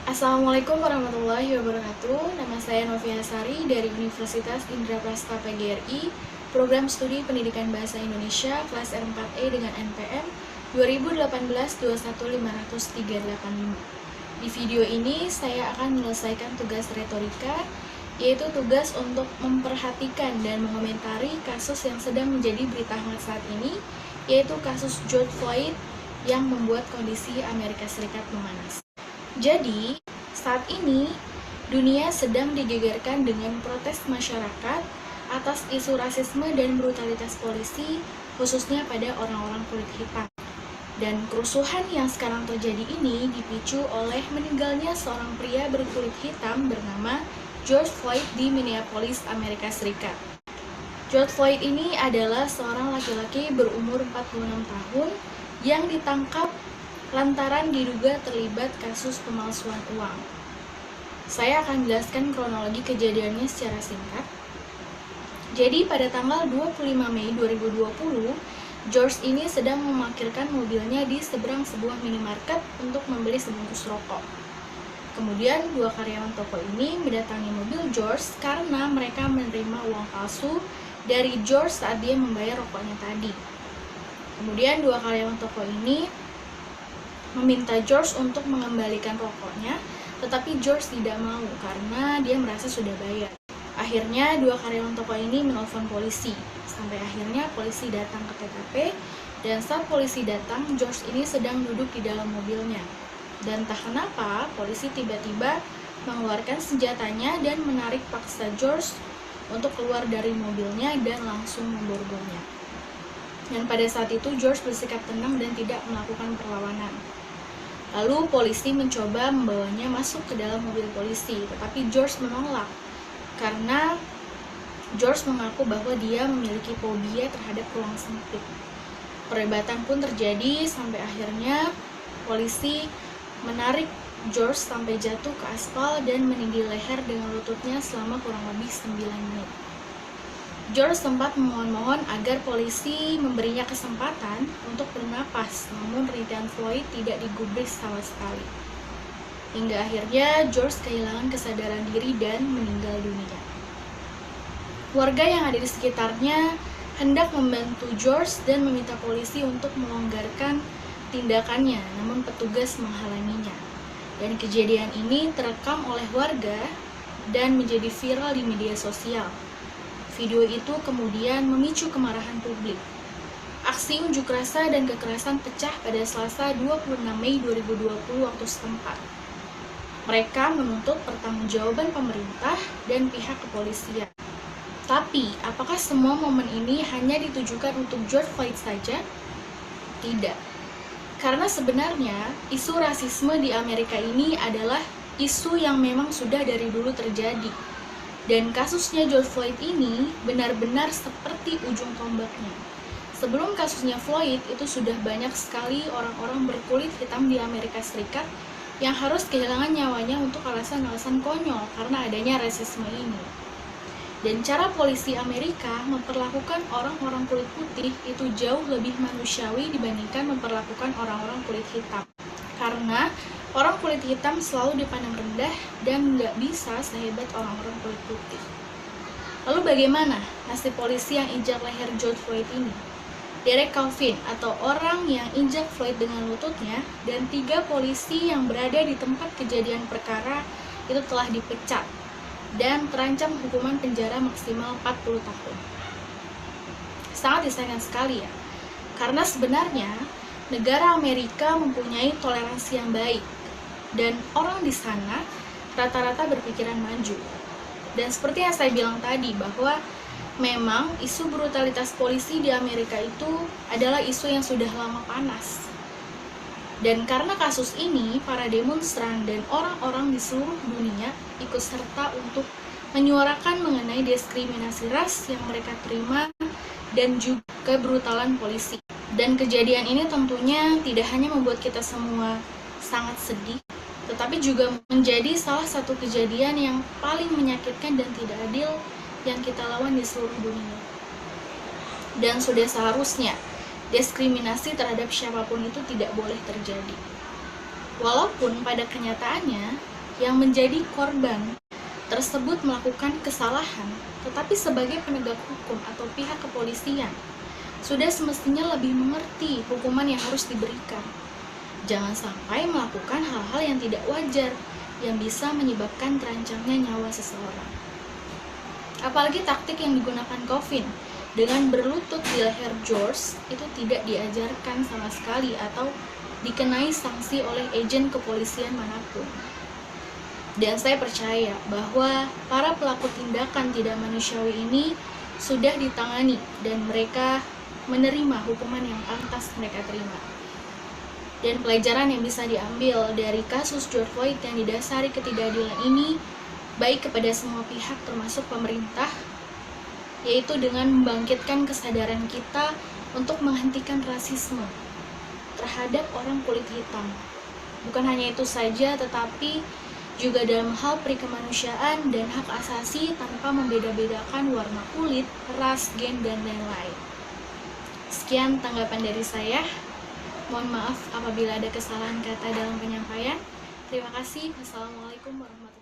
Assalamualaikum warahmatullahi wabarakatuh. Nama saya Novia Sari dari Universitas Indraprasta PGRI, Program Studi Pendidikan Bahasa Indonesia kelas R4E dengan NPM 2018-21538. Di video ini saya akan menyelesaikan tugas retorika, yaitu tugas untuk memperhatikan dan mengomentari kasus yang sedang menjadi berita hangat saat ini, yaitu kasus George Floyd yang membuat kondisi Amerika Serikat memanas. Jadi, saat ini dunia sedang digegerkan dengan protes masyarakat atas isu rasisme dan brutalitas polisi, khususnya pada orang-orang kulit hitam. Dan kerusuhan yang sekarang terjadi ini dipicu oleh meninggalnya seorang pria berkulit hitam bernama George Floyd di Minneapolis, Amerika Serikat. George Floyd ini adalah seorang laki-laki berumur 46 tahun yang ditangkap lantaran diduga terlibat kasus pemalsuan uang. Saya akan jelaskan kronologi kejadiannya secara singkat. Jadi pada tanggal 25 Mei 2020, George ini sedang memarkirkan mobilnya di seberang sebuah minimarket untuk membeli sebungkus rokok. Kemudian dua karyawan toko ini mendatangi mobil George karena mereka menerima uang palsu dari George saat dia membayar rokoknya tadi. Kemudian dua karyawan toko ini meminta George untuk mengembalikan rokoknya, tetapi George tidak mau karena dia merasa sudah bayar. Akhirnya dua karyawan toko ini menelpon polisi. Sampai akhirnya polisi datang ke TKP, dan saat polisi datang, George ini sedang duduk di dalam mobilnya. Dan entah kenapa, polisi tiba-tiba mengeluarkan senjatanya dan menarik paksa George untuk keluar dari mobilnya dan langsung memborgolnya. Dan pada saat itu George bersikap tenang dan tidak melakukan perlawanan. Lalu polisi mencoba membawanya masuk ke dalam mobil polisi, tetapi George menolak karena George mengaku bahwa dia memiliki fobia terhadap ruang sempit. Perdebatan pun terjadi sampai akhirnya polisi menarik George sampai jatuh ke aspal dan menindih leher dengan lututnya selama kurang lebih 9 menit. George sempat memohon-mohon agar polisi memberinya kesempatan untuk bernapas, namun rintihan Floyd tidak digubris sama sekali. Hingga akhirnya George kehilangan kesadaran diri dan meninggal dunia. Warga yang ada di sekitarnya hendak membantu George dan meminta polisi untuk melonggarkan tindakannya, namun petugas menghalanginya. Dan kejadian ini terekam oleh warga dan menjadi viral di media sosial. Video itu kemudian memicu kemarahan publik. Aksi unjuk rasa dan kekerasan pecah pada Selasa 26 Mei 2020 waktu setempat. Mereka menuntut pertanggungjawaban pemerintah dan pihak kepolisian. Tapi, apakah semua momen ini hanya ditujukan untuk George Floyd saja? Tidak. Karena sebenarnya, isu rasisme di Amerika ini adalah isu yang memang sudah dari dulu terjadi. Dan kasusnya George Floyd ini benar-benar seperti ujung tombaknya. Sebelum kasusnya Floyd, itu sudah banyak sekali orang-orang berkulit hitam di Amerika Serikat yang harus kehilangan nyawanya untuk alasan-alasan konyol karena adanya rasisme ini. Dan cara polisi Amerika memperlakukan orang-orang kulit putih itu jauh lebih manusiawi dibandingkan memperlakukan orang-orang kulit hitam. Karena orang kulit hitam selalu dipandang rendah dan nggak bisa sehebat orang-orang kulit putih. Lalu bagaimana nasib polisi yang injak leher George Floyd ini? Derek Chauvin atau orang yang injak Floyd dengan lututnya dan 3 polisi yang berada di tempat kejadian perkara itu telah dipecat dan terancam hukuman penjara maksimal 40 tahun. Sangat disayangkan sekali ya, karena sebenarnya negara Amerika mempunyai toleransi yang baik, dan orang di sana rata-rata berpikiran maju. Dan seperti yang saya bilang tadi, bahwa memang isu brutalitas polisi di Amerika itu adalah isu yang sudah lama panas. Dan karena kasus ini, para demonstran dan orang-orang di seluruh dunia ikut serta untuk menyuarakan mengenai diskriminasi ras yang mereka terima dan juga kebrutalan polisi. Dan kejadian ini tentunya tidak hanya membuat kita semua sangat sedih, tetapi juga menjadi salah satu kejadian yang paling menyakitkan dan tidak adil yang kita lawan di seluruh dunia. Dan sudah seharusnya diskriminasi terhadap siapapun itu tidak boleh terjadi. Walaupun pada kenyataannya yang menjadi korban tersebut melakukan kesalahan, tetapi sebagai penegak hukum atau pihak kepolisian sudah semestinya lebih mengerti hukuman yang harus diberikan. Jangan sampai melakukan hal-hal yang tidak wajar yang bisa menyebabkan terancamnya nyawa seseorang. Apalagi taktik yang digunakan Coffin dengan berlutut di leher George itu tidak diajarkan sama sekali atau dikenai sanksi oleh agen kepolisian manapun. Dan saya percaya bahwa para pelaku tindakan tidak manusiawi ini sudah ditangani dan mereka menerima hukuman yang pantas mereka terima. Dan pelajaran yang bisa diambil dari kasus George Floyd yang didasari ketidakadilan ini baik kepada semua pihak termasuk pemerintah, yaitu dengan membangkitkan kesadaran kita untuk menghentikan rasisme terhadap orang kulit hitam. Bukan hanya itu saja, tetapi juga dalam hal perikemanusiaan dan hak asasi tanpa membeda-bedakan warna kulit, ras, gen, dan lain-lain. Sekian tanggapan dari saya. Mohon maaf apabila ada kesalahan kata dalam penyampaian. Terima kasih. Wassalamualaikum warahmatullahi wabarakatuh.